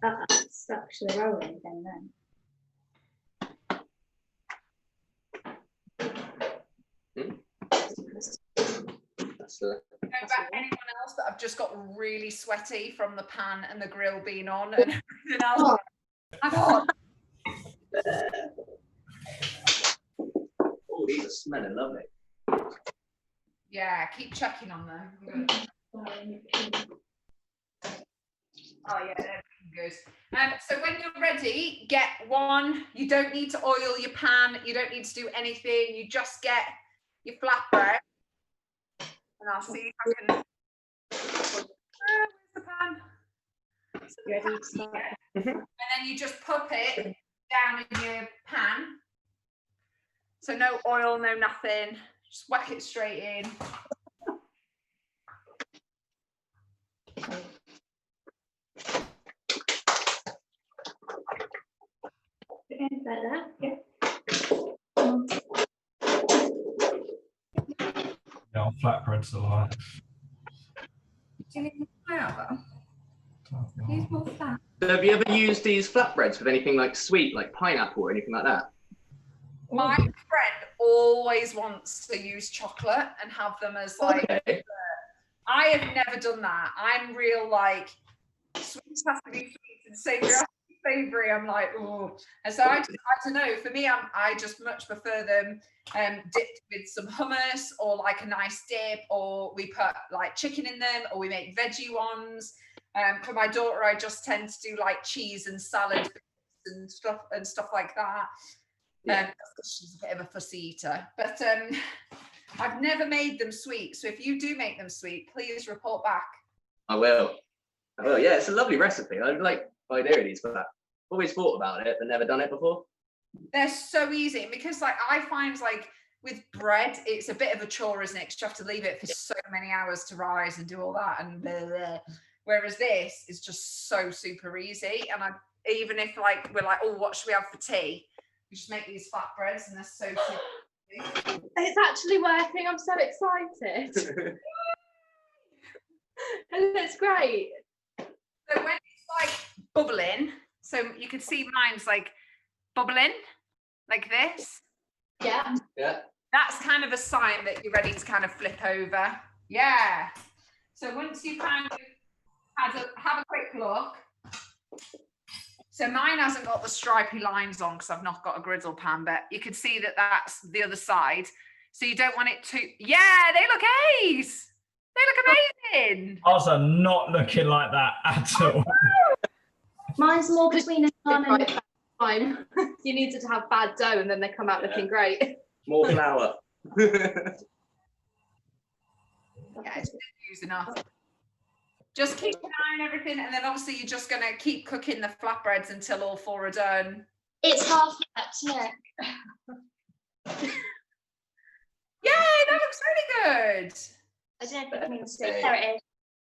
That's actually rolling again then. That's Know about anyone else that I've just got really sweaty from the pan and the grill being on and everything else? oh, these are smelling lovely. Yeah, keep checking on them. Oh yeah, everything goes. So when you're ready, get one. You don't need to oil your pan. You don't need to do anything. You just get your flatbread. And I'll see if I can. Where's the pan? And then you just pop it down in your pan. So no oil, no nothing. Just whack it straight in. Like that, yeah. Yeah, flatbreads are like. Do you need more flour? Use more flour. So have you ever used these flatbreads with anything like sweet, like pineapple or anything like that? My friend always wants to use chocolate and have them as like. Okay. I have never done that. I'm real like sweet has to be sweet and savoury has to be savoury. I'm like, oh. And so I don't know. For me, I just much prefer them dipped with some hummus or like a nice dip, or we put like chicken in them, or we make veggie ones. For my daughter, I just tend to do like cheese and salad and stuff like that. She's a bit of a fussy eater, but I've never made them sweet. So if you do make them sweet, please report back. I will. Yeah, it's a lovely recipe. I like the idea of these, but I've always thought about it, but never done it before. They're so easy because like I find like with bread, it's a bit of a chore, isn't it? Because you have to leave it for so many hours to rise and do all that and blah, blah. Whereas this is just so super easy. And even if like we're like, oh, what should we have for tea? We just make these flatbreads and they're so super easy. It's actually working. I'm so excited. And it's great. So when it's like bubbling, so you can see mine's like bubbling like this. Yeah. Yeah. That's kind of a sign that you're ready to kind of flip over. Yeah. So once you kind of have a quick look. So mine hasn't got the stripy lines on because I've not got a griddle pan, but you can see that that's the other side. So you don't want it to, yeah, they look ace. They look amazing. Ours are not looking like that at all. Mine's more between a none and Right, fine. You needed to have bad dough and then they come out looking great. More flour. Yeah, it's use enough. Just keep an eye on everything, and then obviously you're just going to keep cooking the flatbreads until all four are done. it's half that, yeah. Yay, that looks really good. I don't know if it means to. There it is.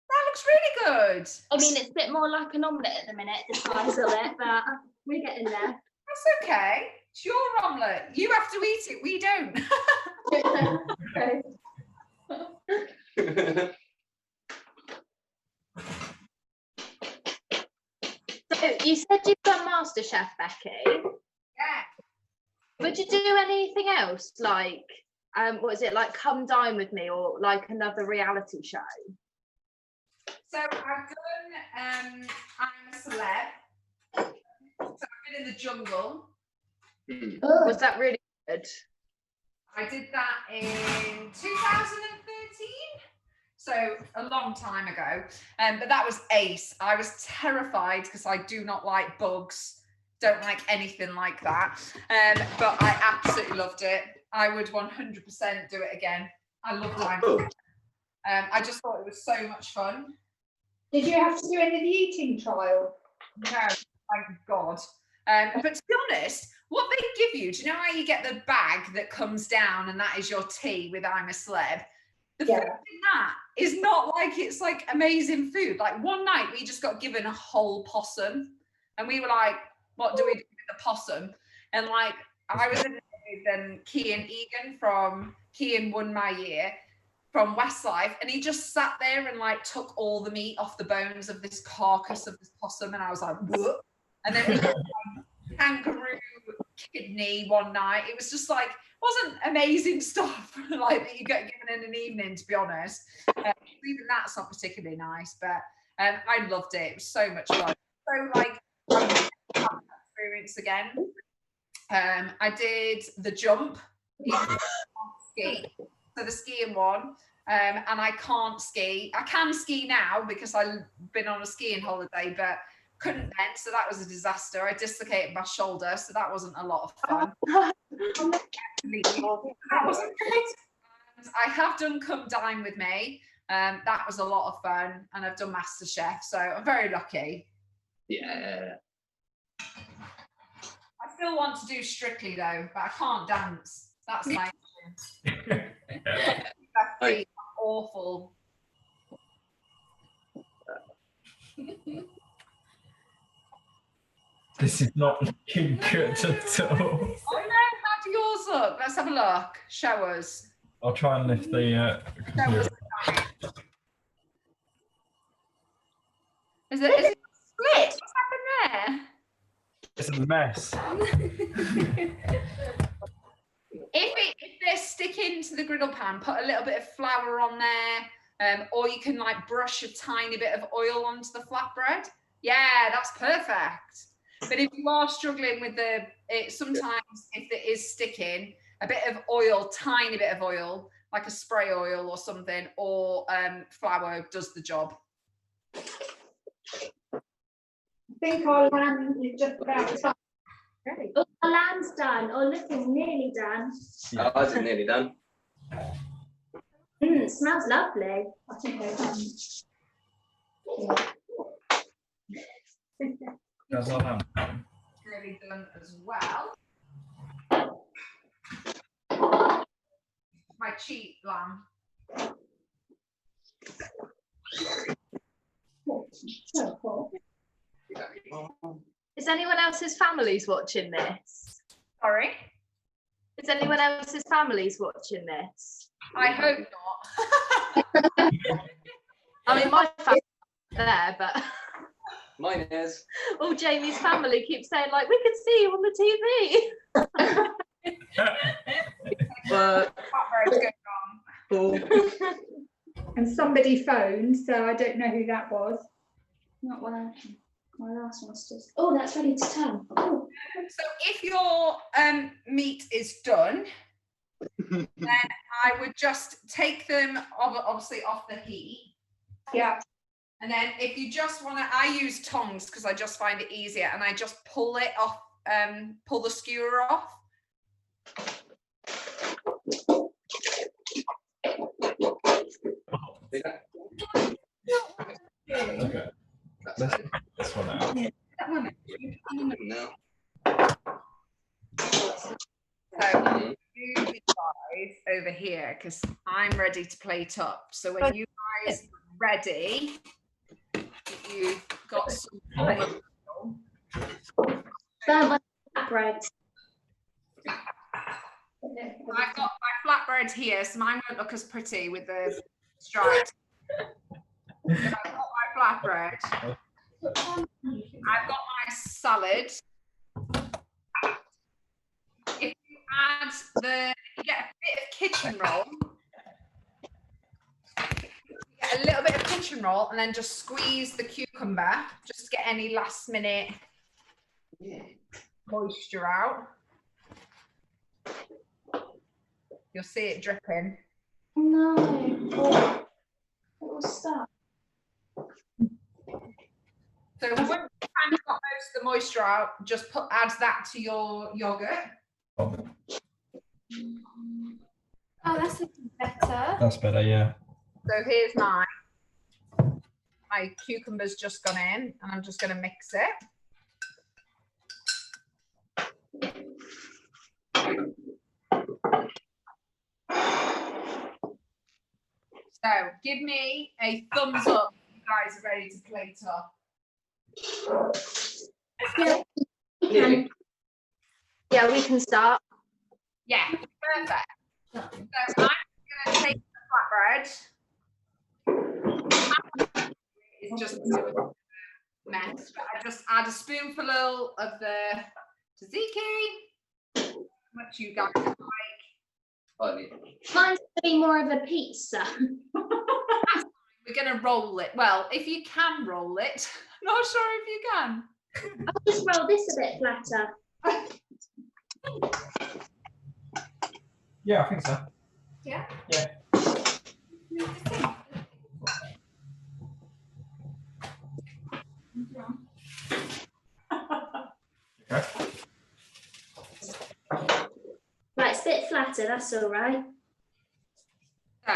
That looks really good. I mean, it's a bit more like an omelette at the minute, the size of it, but we're getting there. That's okay. It's your omelette. You have to eat it. We don't. Okay. So you said you've done MasterChef, Becky. Yeah. Would you do anything else, like, what is it, like Come Dine With Me, or like another reality show? So I've done I'm a Celeb. So I've been in the jungle. Was that really good? I did that in 2013. So a long time ago, but that was ace. I was terrified because I do not like bugs, don't like anything like that. But I absolutely loved it. I would 100% do it again. I love lime. I just thought it was so much fun. Did you have to do any of the eating trial? No, thank God. But to be honest, what they give you, do you know how you get the bag that comes down and that is your tea with I'm a Celeb? The food in that is not like it's like amazing food. Like one night we just got given a whole possum and we were like, what do we do with the possum? And like I was in with Kean Egan from Kean Won My Year from Westlife, and he just sat there and like took all the meat off the bones of this carcass of this possum, and I was like, whoop. And then it was like kangaroo kidney one night. It was just like, wasn't amazing stuff like that you get given in an evening, to be honest. Even that's not particularly nice, but I loved it. It was so much fun. So like experience again. I did the jump, ski, so the skiing one, and I can't ski. I can ski now because I've been on a skiing holiday, but couldn't then, so that was a disaster. I dislocated my shoulder, so that wasn't a lot of fun. That wasn't good. And I have done Come Dine With Me. That was a lot of fun, and I've done MasterChef, so I'm very lucky. Yeah. I still want to do Strictly though, but I can't dance. That's my issue. That's awful. This is not looking good at all. Oh no, how do yours look? Let's have a look. Show us. I'll try and lift the computer. Is it split? What's happened there? It's a mess. If they're sticking to the griddle pan, put a little bit of flour on there, or you can like brush a tiny bit of oil onto the flatbread. Yeah, that's perfect. But if you are struggling with sometimes if it is sticking, a bit of oil, tiny bit of oil, like a spray oil or something, or flour does the job. I think our lamb is just about done. Ready. Oh, the lamb's done. Oh, look, it's nearly done. Oh, ours is nearly done. It smells lovely. I think they're done. That's all done. Really done as well. My cheap lamb. Is anyone else's families watching this? Sorry? Is anyone else's families watching this? I hope not. I mean, my family's there, but Mine is. all Jamie's family keeps saying, like, we can see you on the TV. But And somebody phoned, so I don't know who that was. Not working. My last one's just. Oh, that's ready to turn. Oh. So if your meat is done, then I would just take them obviously off the heat. Yeah. And then if you just want to, I use tongs because I just find it easier, and I just pull it off, pull the skewer off. Okay. Let's get this one out. No. So you guys over here, because I'm ready to plate up. So when you guys are ready, you've got some. Burnt my bread. I've got my flatbread here, so mine won't look as pretty with the stripes. But I've got my flatbread. I've got my salad. If you add you get a bit of kitchen roll. You get a little bit of kitchen roll, and then just squeeze the cucumber, just to get any last minute moisture out. You'll see it dripping. No. Oh, it will stop. So once you've kind of got most of the moisture out, just add that to your yogurt. Oh, that's looking better. That's better, yeah. So here's mine. my cucumber's just gone in, and I'm just going to mix it. So give me a thumbs up if you guys are ready to plate up. Yeah, we Yeah. can. Yeah, we can start. Yeah, perfect. So I'm going to take the flatbread. It's just a mess. But I just add a spoonful of the tzatziki, which you guys like. Oh, yeah. Mine's going to be more of a pizza. We're going to roll it. Well, if you can roll it. I'm not sure if you can. I'll just roll this a bit flatter. Yeah, I think so. Yeah. Yeah. Okay. Right, it's a bit flatter, that's all right. So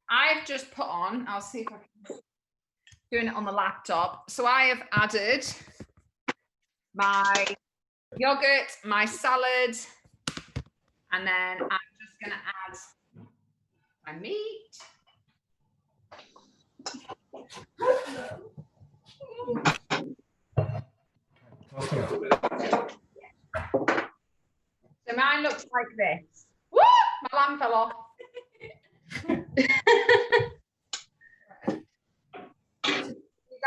I've just put on, I'll see if I can doing it on the laptop. So I have added my yogurt, my salad, and then I'm just going to add my meat. So mine looks like this. Woo! My lamp fell off. You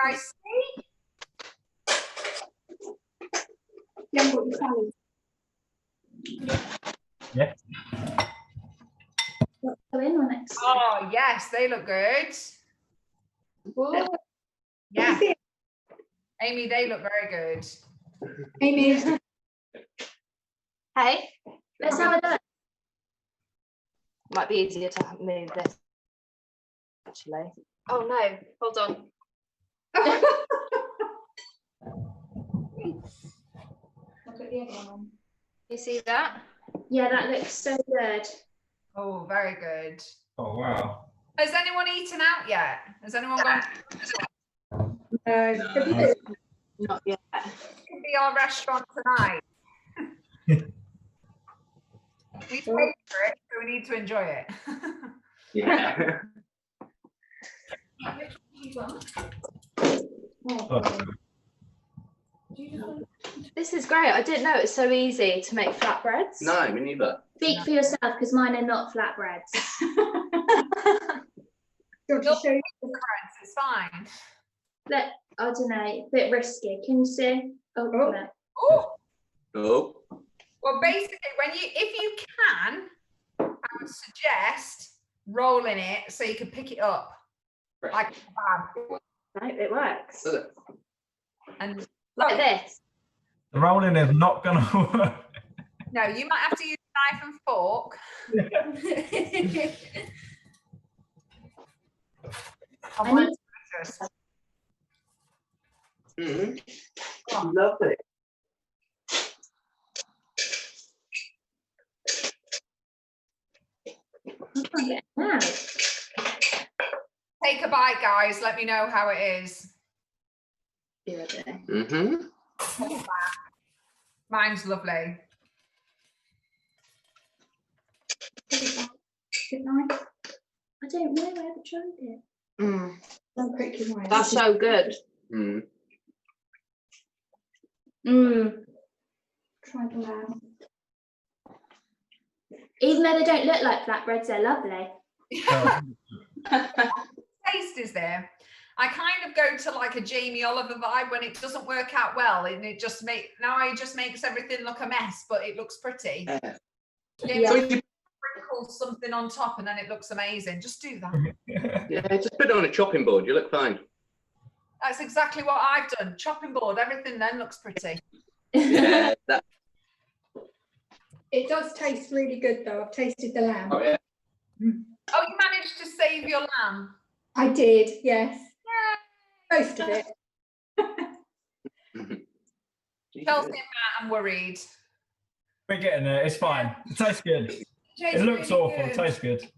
guys see? Yeah, what you salad. Yeah. Go in on it. Oh, yes, they look good. Whoa. Yeah, Amy, they look very good. Amy, Hey, Let's have a look. might be easier to move this. Actually. Oh no, hold on. I'll put the other one on. You see that? Yeah, that looks so good. Oh, very good. Oh, wow. Has anyone eaten out yet? Has anyone gone? No. Not yet. Could be our restaurant tonight. We paid for it, so we need to enjoy it. Yeah. Oh, This is great. I didn't know it was so easy to make flatbreads. No, me neither. Speak for yourself, because mine are not flatbreads. Do you want to show you? It's fine. Look, I don't know, a bit risky. Can you see? Oh, Oh. no. Oh, Oh. well, basically, if you can, I would suggest rolling it so you can pick it up like a kebab. Right, it works. Does it? And Like this. the rolling is not going to work. no, you might have to use a knife and fork. I need Mm-hmm. Lovely. now. Take a bite, guys. Let me know how it is. Be ready. Mm-hmm. Mine's lovely. Is it nice? I don't know, I haven't tried it. Mm, Don't prick your nose. that's so good. Mm. Try the lamb. Even though they don't look like flatbreads, they're lovely. Oh, Taste is there. I kind of go to like a Jamie Oliver vibe when it doesn't work out well, and it just makes everything look a mess, but it looks pretty. Yeah. Yeah. So if you, Sprinkle something on top, and then it looks amazing. Just do that. yeah, just put it on a chopping board. You look fine. That's exactly what I've done. Chopping board, everything then looks pretty. Yeah. That. It does taste really good though. I've tasted the lamb. Oh yeah. Oh, you managed to save your lamb. I did, yes. Most of it. Chelsea and Matt, I'm worried. we're getting there. It's fine. It tastes good. It looks awful. It tastes good.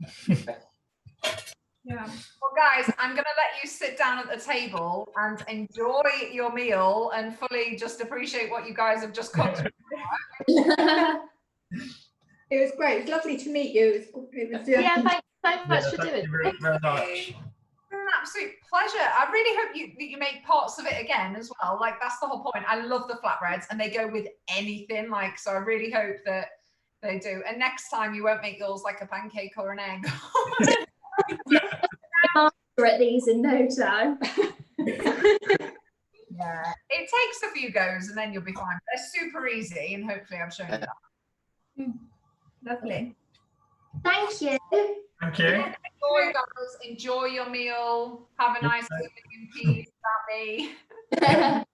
Yeah. Well, guys, I'm going to let you sit down at the table and enjoy your meal and fully just appreciate what you guys have just cooked. It was great. It was lovely to meet you. It was Yeah, thanks so much for Thank doing you very, it. very much. It's an absolute pleasure. I really hope that you make pots of it again as well. Like, that's the whole point. I love the flatbreads and they go with anything. Like, so I really hope that they do. And next time you won't make yours like a pancake or an egg. We're at these in no time. Yeah, it takes a few goes and then you'll be fine. They're super easy and hopefully I've shown you that. Lovely. Thank you. Thank you. Enjoy, guys. Enjoy your meal. Have a nice evening in peace without me.